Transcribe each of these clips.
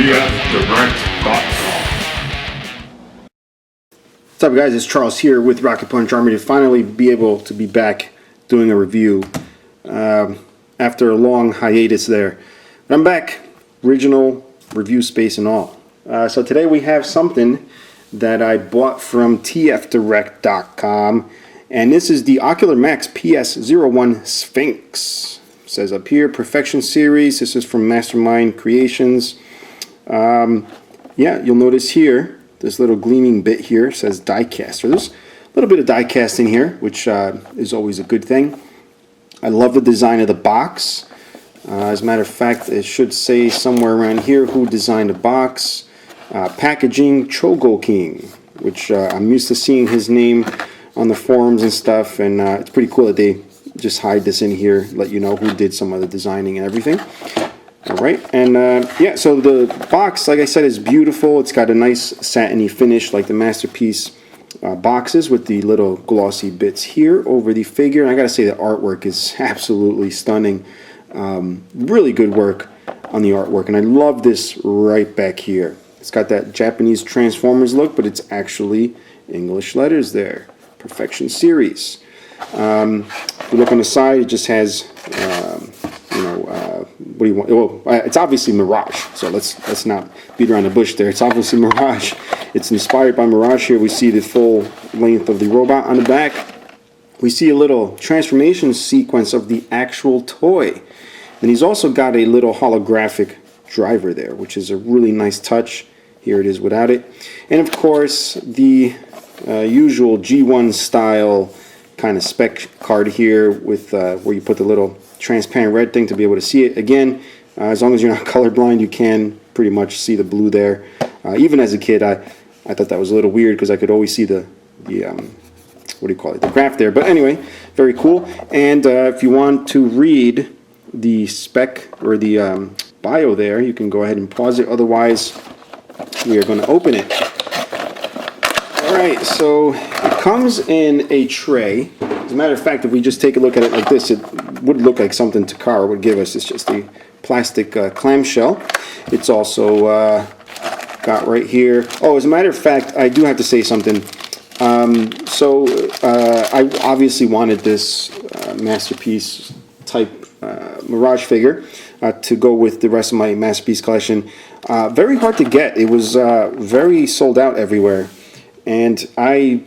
What's up, guys? It's Charles here with Rocket Punch Army to finally be able to be back doing a review after a long hiatus there. But I'm back, original review space and all. So today we have something that I bought from tfdirect.com, and this is the Ocular Max PS-01 Sphinx. It says up here, Perfection Series. This is from Mastermind Creations. Yeah, you'll notice here, this little gleaming bit here says die-cast. So there's a little bit of die casting here, which is always a good thing. I love the design of the box. As a matter of fact, it should say somewhere around here who designed the box. Packaging Chogo King, which I'm used to seeing his name on the forums and stuff, and it's pretty cool that they just hide this in here, let you know who did some of the designing and everything. Alright, and yeah, so the box, like I said, is beautiful. It's got a nice satiny finish like the Masterpiece boxes, with the little glossy bits here over the figure. And I gotta say the artwork is absolutely stunning. Really good work on the artwork, and I love this right back here. It's got that Japanese Transformers look, but it's actually English letters there. Perfection Series. If you look on the side, it just has, what do you want? Well, it's obviously Mirage, so let's not beat around the bush there. It's obviously Mirage. It's inspired by Mirage. Here we see the full length of the robot on the back. We see a little transformation sequence of the actual toy. And he's also got a little holographic driver there, which is a really nice touch. Here it is without it. And of course, the usual G1 style kind of spec card here with where you put the little transparent red thing to be able to see it. Again, as long as you're not colorblind, you can pretty much see the blue there. Even as a kid, I thought that was a little weird because I could always see the what do you call it, the graph there. But anyway, very cool. And if you want to read the spec or the bio there, you can go ahead and pause it. Otherwise, we are going to open it. Alright, so it comes in a tray. As a matter of fact, if we just take a look at it like this, it would look like something Takara would give us. It's just a plastic clamshell. It's also got right here. Oh, as a matter of fact, I do have to say something. I obviously wanted this Masterpiece type Mirage figure to go with the rest of my Masterpiece collection. Very hard to get. It was very sold out everywhere, and I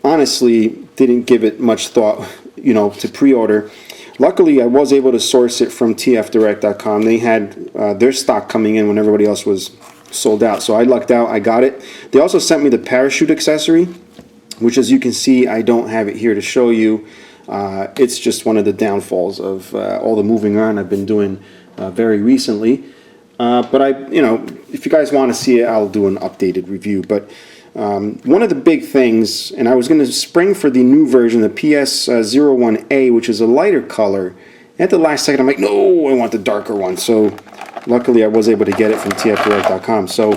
honestly didn't give it much thought, to pre-order. Luckily, I was able to source it from tfdirect.com. They had their stock coming in when everybody else was sold out, so I lucked out. I got it. They also sent me the parachute accessory, which, as you can see, I don't have it here to show you. It's just one of the downfalls of all the moving around I've been doing very recently. But if you guys want to see it, I'll do an updated review. But one of the big things, and I was going to spring for the new version, the PS-01A, which is a lighter color. At the last second, I'm like, no, I want the darker one. So luckily, I was able to get it from tfdirect.com. So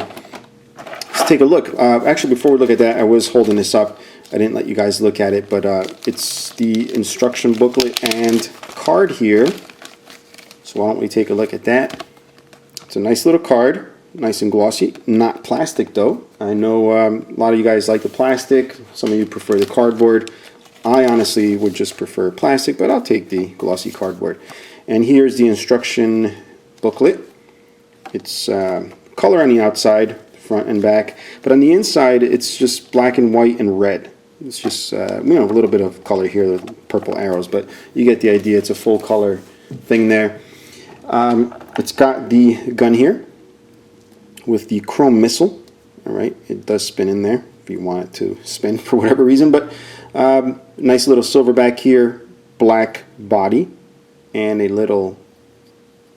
let's take a look. Actually, before we look at that, I was holding this up. I didn't let you guys look at it, but it's the instruction booklet and card here. So why don't we take a look at that? It's a nice little card, nice and glossy, not plastic though. I know a lot of you guys like the plastic, some of you prefer the cardboard. I honestly would just prefer plastic, but I'll take the glossy cardboard. And here's the instruction booklet. It's color on the outside, front and back, but on the inside it's just black and white and red. It's just a little bit of color here, the purple arrows, but you get the idea. It's a full color thing there. It's got the gun here with the chrome missile. All right, it does spin in there if you want it to spin for whatever reason, but nice little silver back here, black body, and a little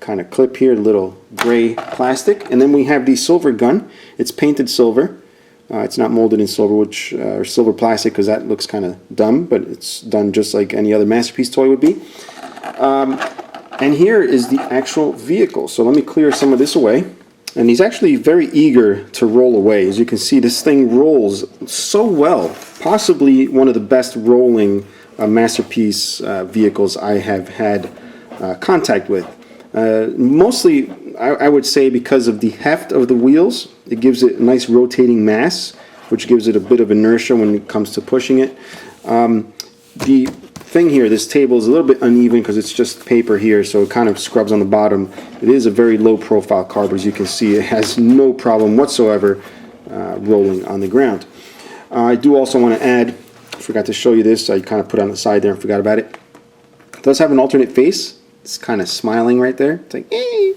kind of clip here, little gray plastic. And then we have the silver gun. It's painted silver. It's not molded in silver, or silver plastic, because that looks kind of dumb, but it's done just like any other Masterpiece toy would be. And here is the actual vehicle. So let me clear some of this away. And he's actually very eager to roll away. As you can see, this thing rolls so well. Possibly one of the best rolling Masterpiece vehicles I have had contact with. Mostly I would say because of the heft of the wheels, it gives it a nice rotating mass, which gives it a bit of inertia when it comes to pushing it. The thing here, this table is a little bit uneven because it's just paper here, so it kind of scrubs on the bottom. It is a very low profile car, but as you can see, it has no problem whatsoever rolling on the ground. I do also want to add, I forgot to show you this, I kind of put it on the side there and forgot about it. It does have an alternate face. It's kind of smiling right there. It's like, eh.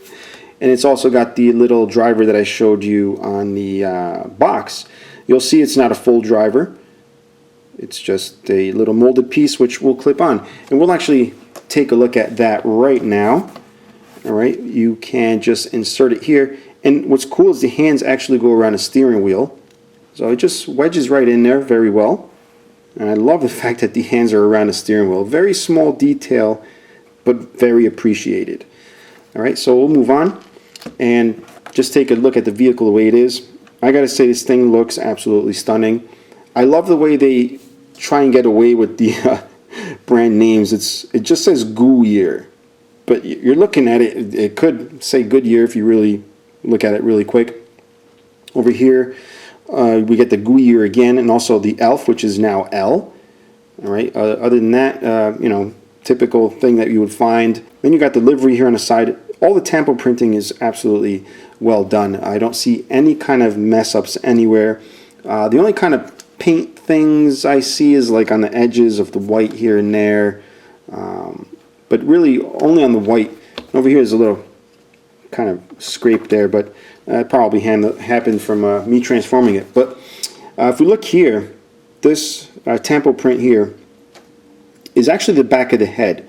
And it's also got the little driver that I showed you on the box. You'll see it's not a full driver. It's just a little molded piece which will clip on. And we'll actually take a look at that right now. Alright, you can just insert it here. And what's cool is the hands actually go around a steering wheel. So it just wedges right in there very well. And I love the fact that the hands are around the steering wheel. Very small detail, but very appreciated. Alright, so we'll move on and just take a look at the vehicle the way it is. I gotta say, this thing looks absolutely stunning. I love the way they try and get away with the brand names. It just says Goodyear, but you're looking at it, it could say Goodyear if you really look at it really quick. Over here we get the Goodyear again, and also the Elf, which is now L. All right. Other than that, you know, typical thing that you would find. Then you got the livery here on the side. All the tampo printing is absolutely well done. I don't see any kind of mess ups anywhere. The only kind of paint things I see is like on the edges of the white here and there, but really only on the white. Over here is a little kind of scrape there, but it probably happened from me transforming it. But if we look here, this tampo print here is actually the back of the head.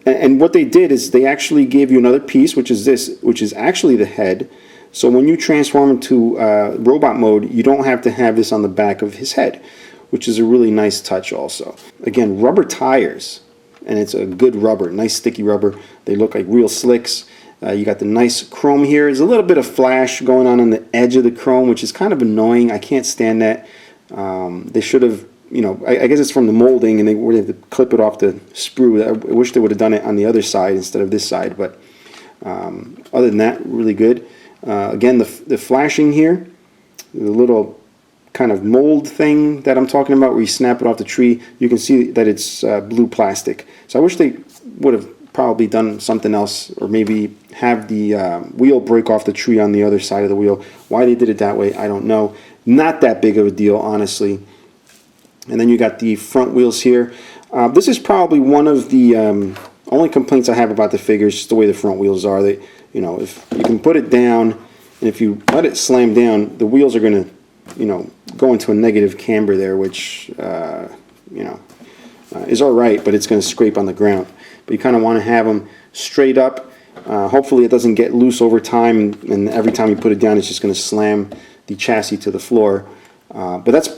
And what they did is they actually gave you another piece, which is this, which is actually the head. So when you transform into robot mode, you don't have to have this on the back of his head, which is a really nice touch also. Again, rubber tires, and it's a good rubber, nice sticky rubber. They look like real slicks. You got the nice chrome here. There's a little bit of flash going on the edge of the chrome, which is kind of annoying. I can't stand that. They should have, you know, I guess it's from the molding, and they would have to clip it off the sprue. I wish they would have done it on the other side instead of this side, but other than that, really good. Again, the flashing here, the little kind of mold thing that I'm talking about where you snap it off the tree, you can see that it's blue plastic. So I wish they would have probably done something else, or maybe have the wheel break off the tree on the other side of the wheel. Why they did it that way, I don't know. Not that big of a deal, honestly. And then you got the front wheels here. This is probably one of the only complaints I have about the figures, just the way the front wheels are. They, you know, if you can put it down, and if you let it slam down, the wheels are going to, you know, go into a negative camber there, which, you know, is all right, but it's going to scrape on the ground. But you kind of want to have them straight up. Hopefully it doesn't get loose over time, and every time you put it down, it's just going to slam the chassis to the floor. But that's,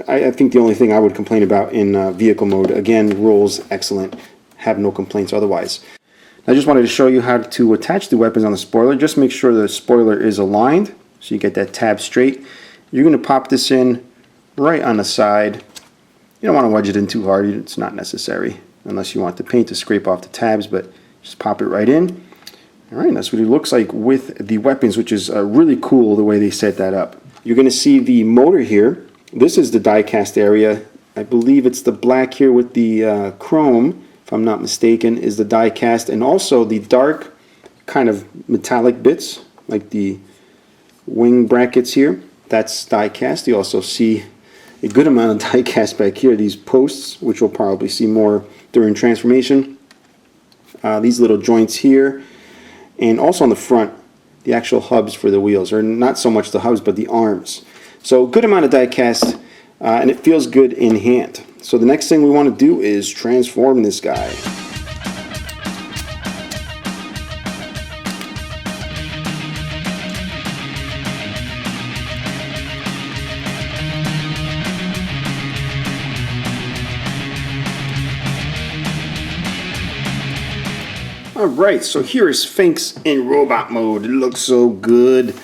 I think, the only thing I would complain about in vehicle mode. Again, rolls excellent. Have no complaints otherwise. I just wanted to show you how to attach the weapons on the spoiler. Just make sure the spoiler is aligned so you get that tab straight. You're going to pop this in right on the side. You don't want to wedge it in too hard. It's not necessary unless you want the paint to scrape off the tabs, but just pop it right in. Alright, that's what it looks like with the weapons, which is really cool the way they set that up. You're going to see the motor here. This is the die cast area. I believe it's the black here with the chrome, if I'm not mistaken, is the die cast, and also the dark kind of metallic bits like the wing brackets here, that's die cast. You also see a good amount of die cast back here, these posts, which we'll probably see more during transformation. These little joints here, and also on the front, the actual hubs for the wheels, or not so much the hubs but the arms. So good amount of die cast, and it feels good in hand. So the next thing we want to do is transform this guy. Alright, so here is Sphinx in robot mode. It looks so good.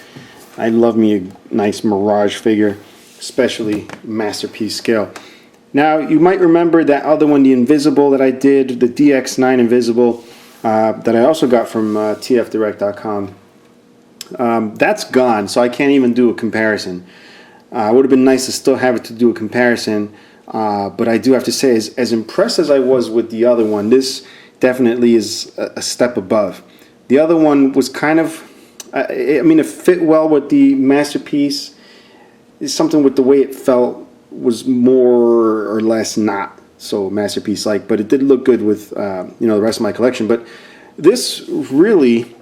I love me a nice Mirage figure, especially Masterpiece scale. Now, you might remember that other one, the Invisible that I did, the DX9 Invisible. that I also got from tfdirect.com. That's gone, so I can't even do a comparison. It would have been nice to still have it to do a comparison, but I do have to say, as impressed as I was with the other one, this definitely is a step above. The other one was kind of, I mean, it fit well with the Masterpiece. It's something with the way it felt was more or less not so Masterpiece-like, but it did look good with you know, the rest of my collection. But this really,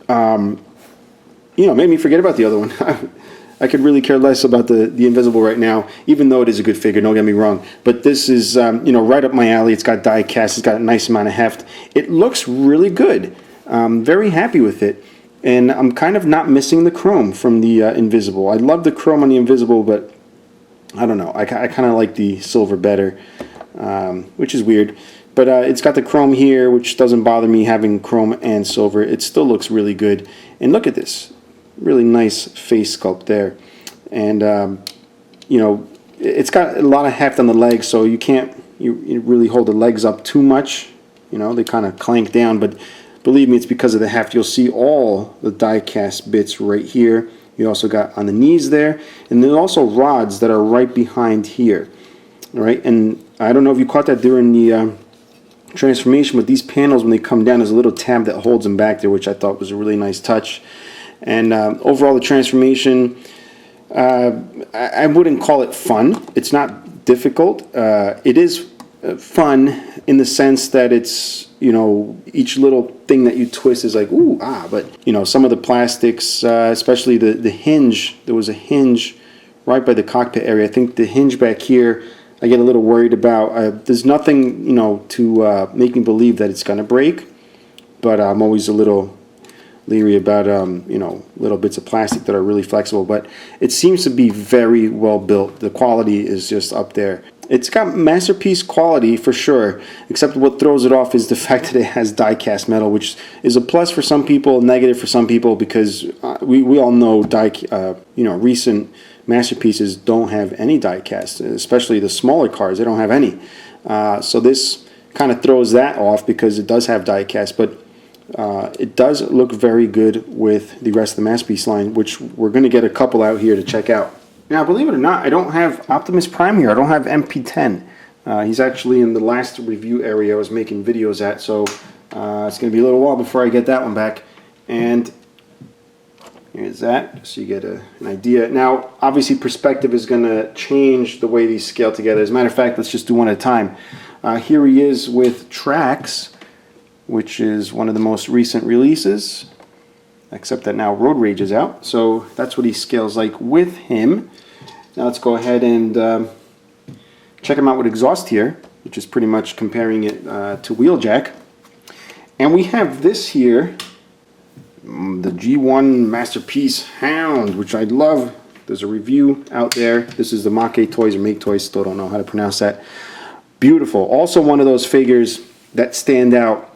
you know, made me forget about the other one. I could really care less about the Invisible right now, even though it is a good figure, don't get me wrong. But this is, you know, right up my alley. It's got die cast. It's got a nice amount of heft. It looks really good. Very happy with it. And I'm kind of not missing the chrome from the Invisible. I love the chrome on the Invisible, but I don't know. I kind of like the silver better, which is weird. But it's got the chrome here, which doesn't bother me having chrome and silver. It still looks really good. And look at this. Really nice face sculpt there. And, you know, it's got a lot of heft on the legs, so you can't you really hold the legs up too much. You know, they kind of clank down, but believe me, it's because of the heft. You'll see all the die cast bits right here. You also got on the knees there, and there's also rods that are right behind here. All right, and I don't know if you caught that during the transformation, but these panels, when they come down, there's a little tab that holds them back there, which I thought was a really nice touch. And overall, the transformation, I wouldn't call it fun. It's not difficult. It is fun in the sense that it's, you know, each little thing that you twist is like, ooh, ah, but, you know, some of the plastics, especially the hinge, there was a hinge right by the cockpit area. I think the hinge back here, I get a little worried about. There's nothing, you know, to make me believe that it's going to break, but I'm always a little leery about you know, little bits of plastic that are really flexible. But it seems to be very well built. The quality is just up there. It's got Masterpiece quality for sure, except what throws it off is the fact that it has die cast metal, which is a plus for some people, negative for some people, because we all know you know, recent Masterpieces don't have any die cast, especially the smaller cars. They don't have any. So this kind of throws that off because it does have die cast, but it does look very good with the rest of the Masterpiece line, which we're going to get a couple out here to check out. Now, believe it or not, I don't have Optimus Prime here. I don't have MP10. He's actually in the last review area I was making videos at, so it's going to be a little while before I get that one back. And here's that, just so you get an idea. Now, obviously, perspective is going to change the way these scale together. As a matter of fact, let's just do one at a time. Here he is with Trax, which is one of the most recent releases, except that now Road Rage is out. So that's what he scales like with him. Now let's go ahead and check him out with exhaust here, which is pretty much comparing it to Wheeljack. And we have this here, the G1 Masterpiece Hound, which I love. There's a review out there. This is the Make Toys or Make Toys, still don't know how to pronounce that. Beautiful. Also one of those figures that stand out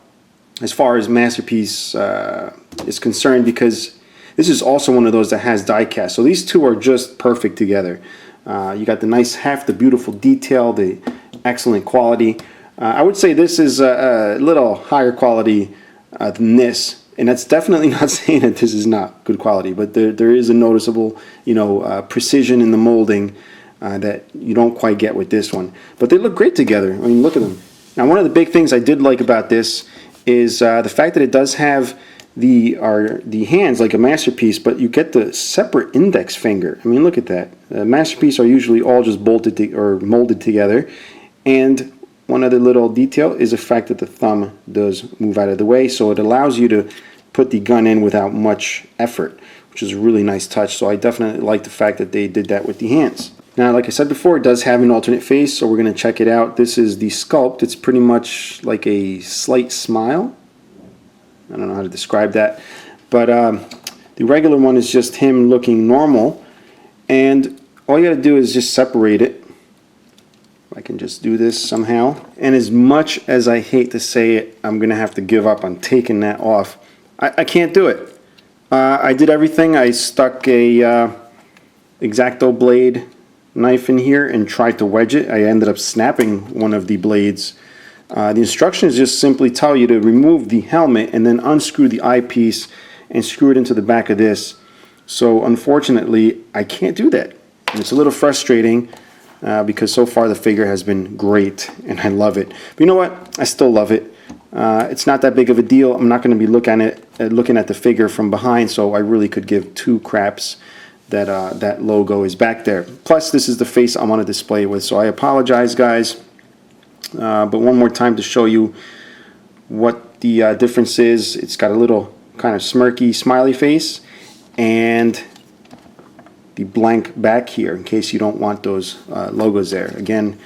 as far as Masterpiece is concerned, because this is also one of those that has die cast. So these two are just perfect together. You got the nice heft, the beautiful detail, the excellent quality. I would say this is a little higher quality than this, and that's definitely not saying that this is not good quality, but there is a noticeable, you know, precision in the molding that you don't quite get with this one. But they look great together. I mean, look at them. Now, one of the big things I did like about this is the fact that it does have the hands like a Masterpiece, but you get the separate index finger. I mean, look at that. Masterpiece are usually all just bolted or molded together. And one other little detail is the fact that the thumb does move out of the way, so it allows you to put the gun in without much effort, which is a really nice touch. So I definitely like the fact that they did that with the hands. Now, like I said before, it does have an alternate face, so we're going to check it out. This is the sculpt. It's pretty much like a slight smile. I don't know how to describe that. But the regular one is just him looking normal. And all you got to do is just separate it. I can just do this somehow. And as much as I hate to say it, I'm going to have to give up on taking that off. I can't do it. I did everything. I stuck a X-Acto blade knife in here and tried to wedge it. I ended up snapping one of the blades The instructions just simply tell you to remove the helmet and then unscrew the eyepiece and screw it into the back of this. So unfortunately, I can't do that. And it's a little frustrating because so far the figure has been great and I love it. But you know what? I still love it. It's not that big of a deal. I'm not going to be looking at the figure from behind, so I really could give two craps that that logo is back there. Plus, this is the face I want to display with, so I apologize, guys. But one more time to show you what the difference is. It's got a little kind of smirky smiley face and the blank back here in case you don't want those logos there. Again,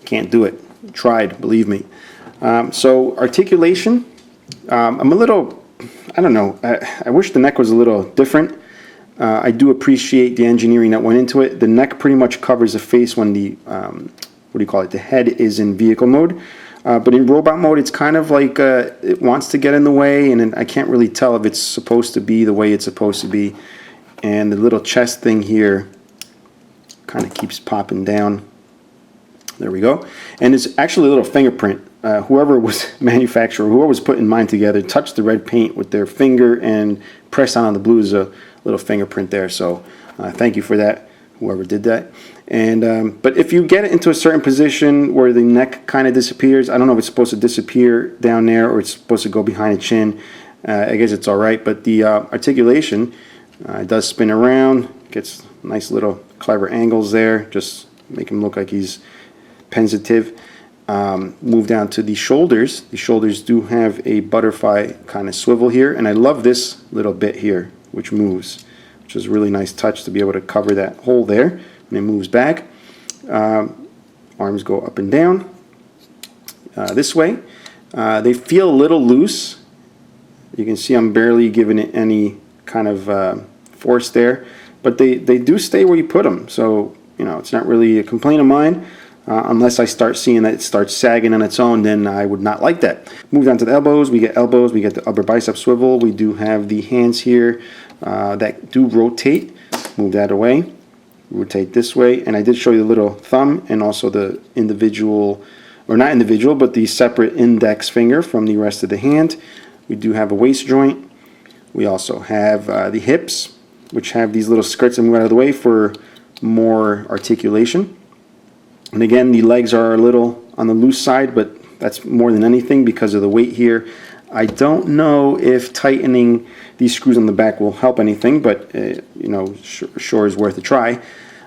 can't do it. Tried, believe me. So articulation, I'm a little, I don't know, I wish the neck was a little different. I do appreciate the engineering that went into it. The neck pretty much covers the face when the, what do you call it, the head is in vehicle mode. But in robot mode, it's kind of like it wants to get in the way, and I can't really tell if it's supposed to be the way it's supposed to be. And the little chest thing here kind of keeps popping down. There we go. And it's actually a little fingerprint. Whoever was manufacturer, whoever was putting mine together, touched the red paint with their finger and pressed on the blue. Is a little fingerprint there. So thank you for that, whoever did that. And but if you get it into a certain position where the neck kind of disappears, I don't know if it's supposed to disappear down there or it's supposed to go behind the chin. I guess it's all right. But the articulation does spin around, gets nice little clever angles there, just make him look like he's pensive. Move down to the shoulders. The shoulders do have a butterfly kind of swivel here, and I love this little bit here which moves, which is a really nice touch to be able to cover that hole there, and it moves back. Arms go up and down this way. They feel a little loose. You can see I'm barely giving it any kind of force there, but they do stay where you put them, so you know it's not really a complaint of mine. Unless I start seeing that it starts sagging on its own, then I would not like that. Move down to the elbows. We get the upper bicep swivel. We do have the hands here that do rotate. Move that away. Rotate this way. And I did show you the little thumb and also the individual, or not individual, but the separate index finger from the rest of the hand. We do have a waist joint. We also have the hips, which have these little skirts that move out of the way for more articulation. And again, the legs are a little on the loose side, but that's more than anything because of the weight here. I don't know if tightening these screws on the back will help anything, but you know, sure is worth a try.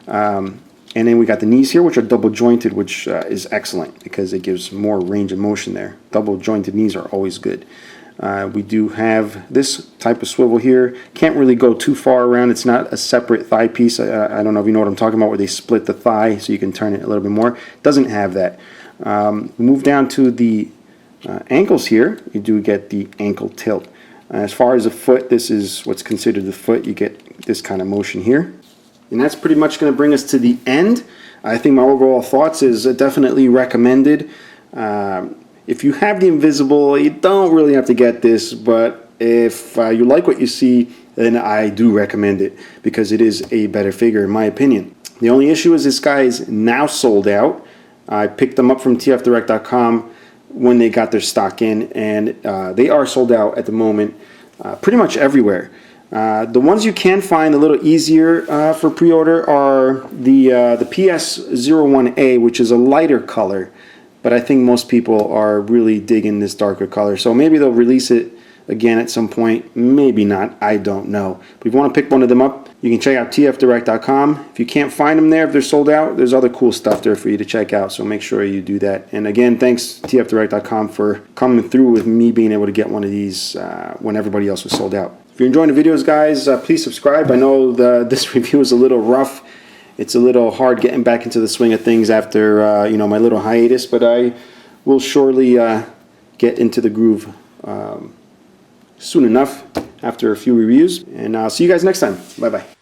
And then we got the knees here, which are double jointed, which is excellent because it gives more range of motion there. Double jointed knees are always good. We do have this type of swivel here. Can't really go too far around. It's not a separate thigh piece. I don't know if you know what I'm talking about, where they split the thigh so you can turn it a little bit more. Doesn't have that. Move down to the ankles here. You do get the ankle tilt. As far as the foot, this is what's considered the foot. You get this kind of motion here. And that's pretty much going to bring us to the end. I think my overall thoughts is definitely recommended. If you have the invisible, you don't really have to get this, but if you like what you see, then I do recommend it because it is a better figure in my opinion. The only issue is this guy is now sold out. I picked them up from tfdirect.com when they got their stock in, and they are sold out at the moment pretty much everywhere. The ones you can find a little easier for pre-order are the PS-01A, which is a lighter color. But I think most people are really digging this darker color. So maybe they'll release it again at some point. Maybe not. I don't know. But if you want to pick one of them up, you can check out tfdirect.com. If you can't find them there, if they're sold out, there's other cool stuff there for you to check out. So make sure you do that. And again, thanks tfdirect.com for coming through with me being able to get one of these when everybody else was sold out. If you're enjoying the videos, guys, please subscribe. I know this review is a little rough. It's a little hard getting back into the swing of things after you know, my little hiatus, but I will surely get into the groove soon enough after a few reviews. And I'll see you guys next time. Bye bye.